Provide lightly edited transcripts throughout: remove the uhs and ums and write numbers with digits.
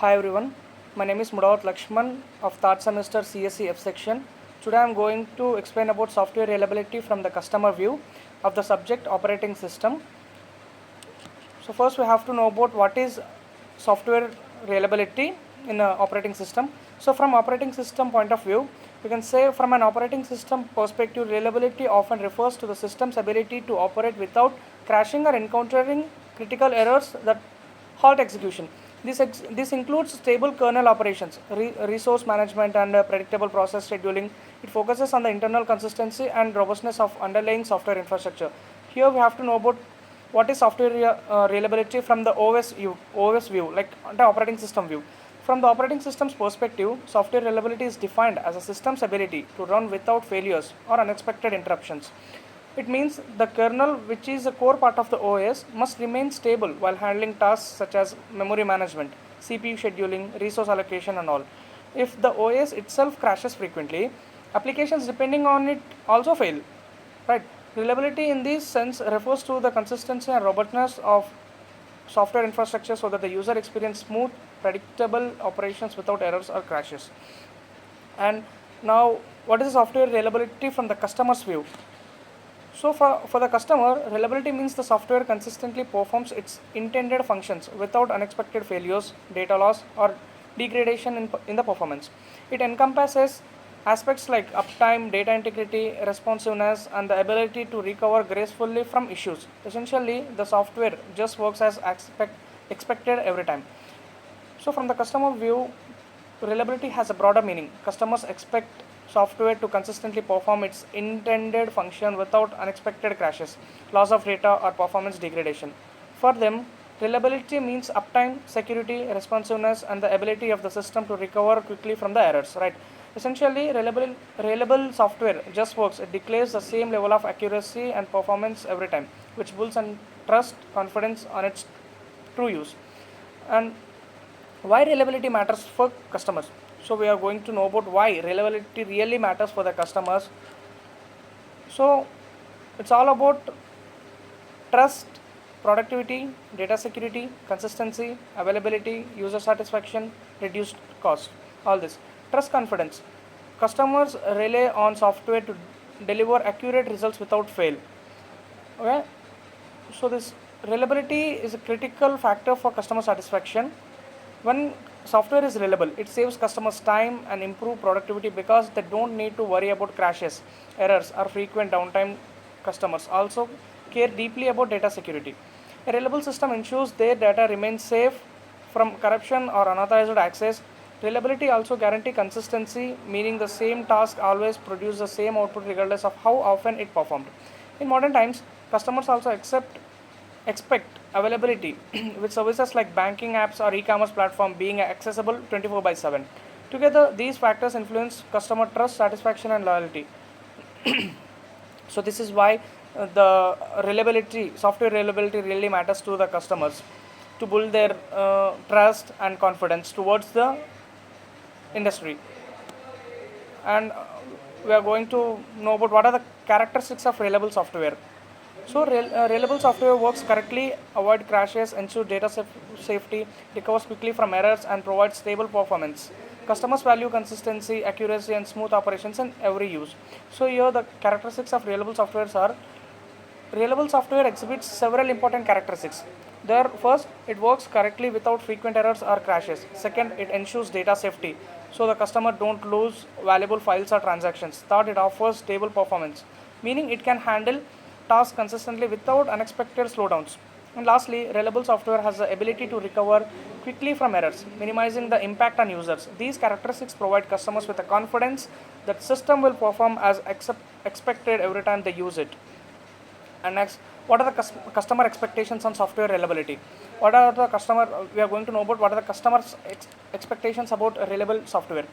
Hi everyone, my name is Mudawat Lakshman of third semester CSE F section. Today I am going to explain about software reliability from the customer view of the subject operating system. So first we have to know about what is software reliability in an operating system. So from operating system point of view, we can say from an operating system perspective, reliability often refers to the system's ability to operate without crashing or encountering critical errors that halt execution. This includes stable kernel operations, resource management, and predictable process scheduling. It focuses on the internal consistency and robustness of underlying software infrastructure. Here we have to know about what is software reliability from the OS view, like the operating system view. From the operating system's perspective, software reliability is defined as a system's ability to run without failures or unexpected interruptions. It means the kernel, which is a core part of the OS, must remain stable while handling tasks such as memory management, CPU scheduling, resource allocation, and all. If the OS itself crashes frequently, applications depending on it also fail. Right? Reliability in this sense refers to the consistency and robustness of software infrastructure so that the user experience smooth, predictable operations without errors or crashes. And now, what is software reliability from the customer's view? So for the customer, reliability means the software consistently performs its intended functions without unexpected failures, data loss, or degradation in the performance. It encompasses aspects like uptime, data integrity, responsiveness, and the ability to recover gracefully from issues. Essentially, the software just works as expected every time. So from the customer view, reliability has a broader meaning. Customers expect software to consistently perform its intended function without unexpected crashes, loss of data, or performance degradation. For them, reliability means uptime, security, responsiveness, and the ability of the system to recover quickly from the errors. Right? Essentially, reliable software just works. It declares the same level of accuracy and performance every time, which builds on trust, confidence on its true use. And why reliability matters for customers? So we are going to know about why reliability really matters for the customers. So it's all about trust, productivity, data security, consistency, availability, user satisfaction, reduced cost. All this. Trust, confidence. Customers rely on software to deliver accurate results without fail. Okay? So this reliability is a critical factor for customer satisfaction. When software is reliable, it saves customers time and improve productivity because they don't need to worry about crashes, errors, or frequent downtime. Customers also care deeply about data security. A reliable system ensures their data remains safe from corruption or unauthorized access. Reliability also guarantees consistency, meaning the same task always produces the same output regardless of how often it performed. In modern times, customers also expect availability with services like banking apps or e-commerce platform being accessible 24 by 7. Together, these factors influence customer trust, satisfaction, and loyalty. So this is why the software reliability really matters to the customers to build their trust and confidence towards the industry. And we are going to know about what are the characteristics of reliable software. So, reliable software works correctly, avoid crashes, ensure data safety, recovers quickly from errors, and provides stable performance. Customers value consistency, accuracy, and smooth operations in every use. So, here the characteristics of reliable softwares are: reliable software exhibits several important characteristics. There, first, it works correctly without frequent errors or crashes. Second, it ensures data safety, so the customer don't lose valuable files or transactions. Third, it offers stable performance, meaning it can handle tasks consistently without unexpected slowdowns. And lastly, reliable software has the ability to recover quickly from errors, minimizing the impact on users. These characteristics provide customers with the confidence that system will perform as expected every time they use it. And next, what are the customer expectations on software reliability? What are the customer? We are going to know about what are the customers' expectations about reliable software.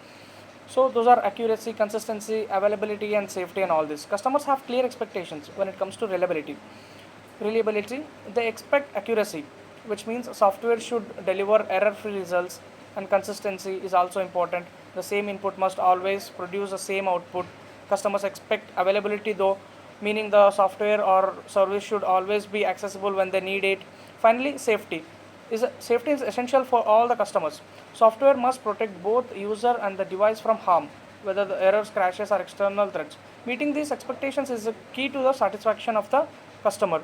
So those are accuracy, consistency, availability, and safety, and all this. Customers have clear expectations when it comes to reliability. Reliability, they expect accuracy, which means software should deliver error-free results, and consistency is also important. The same input must always produce the same output. Customers expect availability though, meaning the software or service should always be accessible when they need it. Finally, safety. safety is essential for all the customers. Software must protect both user and the device from harm, whether the errors, crashes, or external threats. Meeting these expectations is the key to the satisfaction of the customer.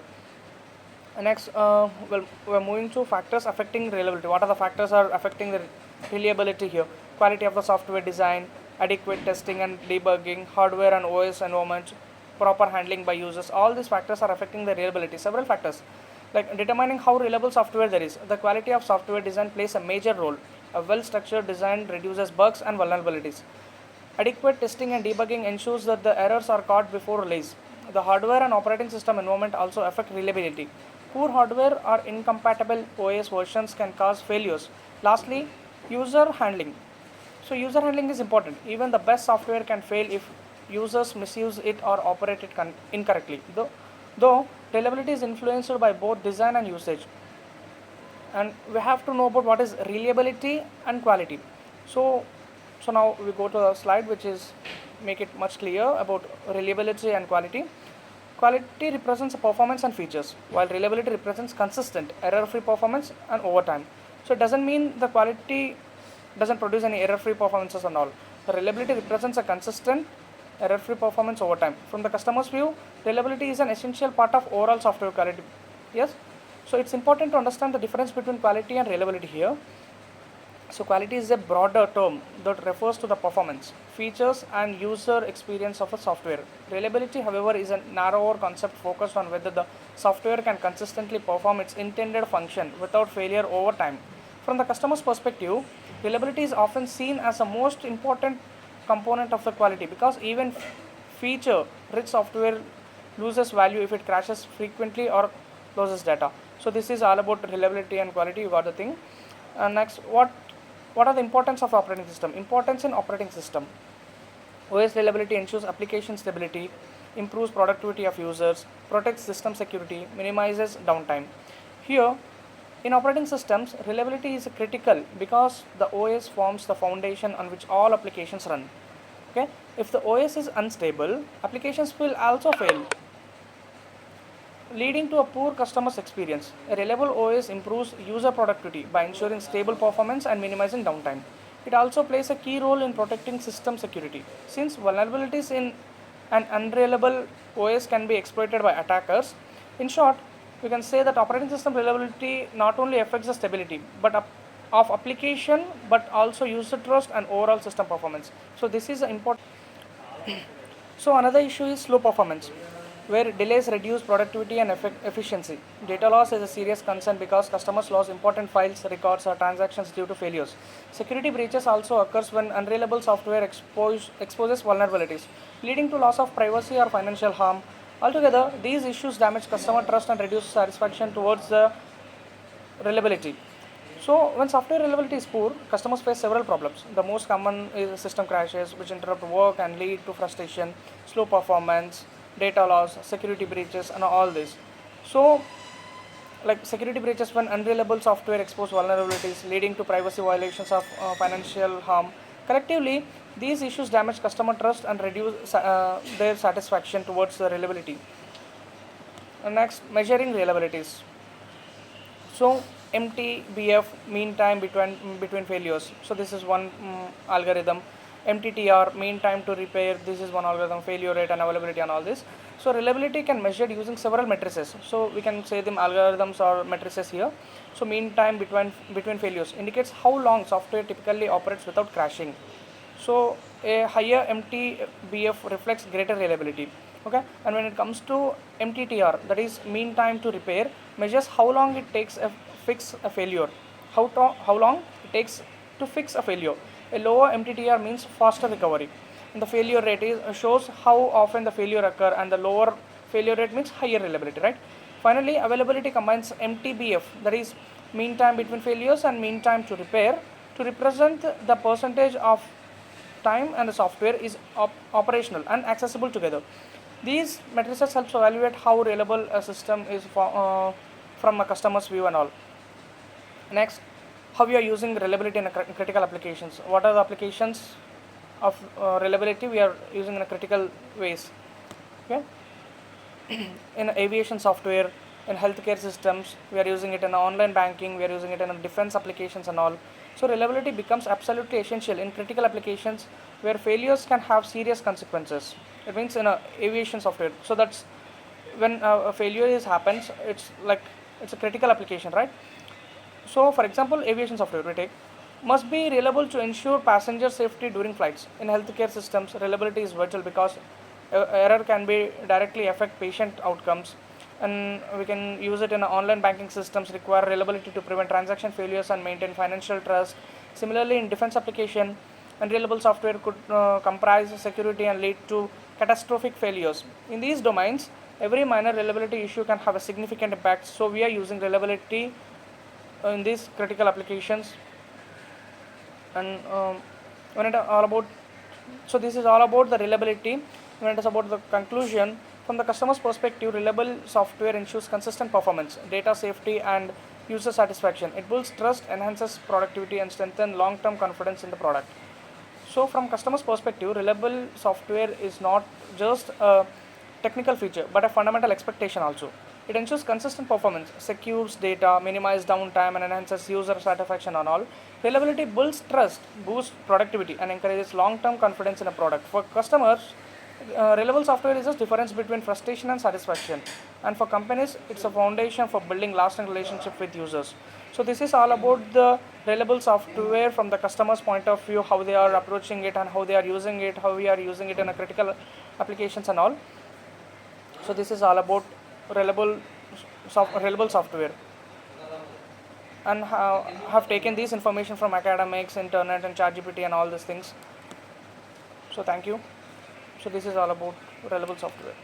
Next, we're moving to factors affecting reliability. What are the factors are affecting the reliability here? Quality of the software design, adequate testing and debugging, hardware and OS environments, proper handling by users. All these factors are affecting the reliability. Several factors, like determining how reliable software there is. The quality of software design plays a major role. A well-structured design reduces bugs and vulnerabilities. Adequate testing and debugging ensures that the errors are caught before release. The hardware and operating system environment also affect reliability. Poor hardware or incompatible OS versions can cause failures. Lastly, user handling. So, user handling is important. Even the best software can fail if users misuse it or operate it incorrectly. Though reliability is influenced by both design and usage, and we have to know about what is reliability and quality. So now we go to a slide which is make it much clear about reliability and quality. Quality represents performance and features, while reliability represents consistent error-free performance and overtime. So it doesn't mean the quality doesn't produce any error-free performances and all. The reliability represents a consistent error-free performance over time. From the customer's view, reliability is an essential part of overall software quality. Yes, so it's important to understand the difference between quality and reliability here. So quality is a broader term that refers to the performance, features and user experience of a software. Reliability, however, is a narrower concept focused on whether the software can consistently perform its intended function without failure over time. From the customer's perspective, reliability is often seen as the most important component of the quality, because even feature rich software loses value if it crashes frequently or loses data. So this is all about reliability and quality. You got the thing. Next, what are the importance of operating system? Importance in operating system. OS reliability ensures application stability, improves productivity of users, protects system security, minimizes downtime. Here, in operating systems, reliability is critical because the OS forms the foundation on which all applications run. Okay? If the OS is unstable, applications will also fail, leading to a poor customer's experience. A reliable OS improves user productivity by ensuring stable performance and minimizing downtime. It also plays a key role in protecting system security, since vulnerabilities in an unreliable OS can be exploited by attackers. In short, we can say that operating system reliability not only affects the stability of application, but also user trust and overall system performance. So this is important. So another issue is slow performance, where delays reduce productivity and efficiency. Data loss is a serious concern because customers lose important files, records, or transactions due to failures. Security breaches also occurs when unreliable software exposes vulnerabilities, leading to loss of privacy or financial harm. Altogether, these issues damage customer trust and reduce satisfaction towards the reliability. So, when software reliability is poor, customers face several problems. The most common is system crashes, which interrupt work and lead to frustration, slow performance, data loss, security breaches, and all this. So, like security breaches when unreliable software expose vulnerabilities, leading to privacy violations of financial harm. Collectively, these issues damage customer trust and reduce their satisfaction towards the reliability. Next, measuring reliabilities. So MTBF, mean time between failures. So this is one algorithm. MTTR, mean time to repair. This is one algorithm. Failure rate and availability and all this. So reliability can measured using several matrices. So we can say them algorithms or matrices here. So mean time between failures indicates how long software typically operates without crashing. So a higher MTBF reflects greater reliability. Okay, and when it comes to MTTR, that is mean time to repair, measures how long it takes to fix a failure. How long it takes to fix a failure. A lower MTTR means faster recovery. And the failure rate shows how often the failure occur, and the lower failure rate means higher reliability, right? Finally, availability combines MTBF, that is mean time between failures, and mean time to repair, to represent the percentage of time and the software is operational and accessible together. These matrices helps evaluate how reliable a system is from a customer's view and all. Next, how we are using reliability in critical applications. What are the applications of reliability we are using in a critical ways? Okay, in aviation software, in healthcare systems, we are using it in online banking, we are using it in defense applications and all. So reliability becomes absolutely essential in critical applications where failures can have serious consequences. It means in a aviation software. So that's when a failure happens, it's like it's a critical application, right? So, for example, aviation software we take must be reliable to ensure passenger safety during flights. In healthcare systems, reliability is vital because error can be directly affect patient outcomes, and we can use it in online banking systems. Require reliability to prevent transaction failures and maintain financial trust. Similarly, in defense application, unreliable software could comprise security and lead to catastrophic failures. In these domains, every minor reliability issue can have a significant impact. So, we are using reliability in these critical applications. And when it all about, so this is all about the reliability. When it is about the conclusion, from the customer's perspective, reliable software ensures consistent performance, data safety, and user satisfaction. It builds trust, enhances productivity, and strengthens long-term confidence in the product. So from customer's perspective, reliable software is not just a technical feature but a fundamental expectation also. It ensures consistent performance, secures data, minimizes downtime, and enhances user satisfaction on all. Reliability builds trust, boosts productivity, and encourages long-term confidence in a product. For customers, reliable software is just difference between frustration and satisfaction, and for companies, it's a foundation for building lasting relationship with users. So this is all about the reliable software from the customer's point of view, how they are approaching it and how they are using it, how we are using it in a critical applications and all. So this is all about reliable reliable software, and have taken this information from academics, internet, and ChatGPT and all these things. So thank you. So this is all about reliable software.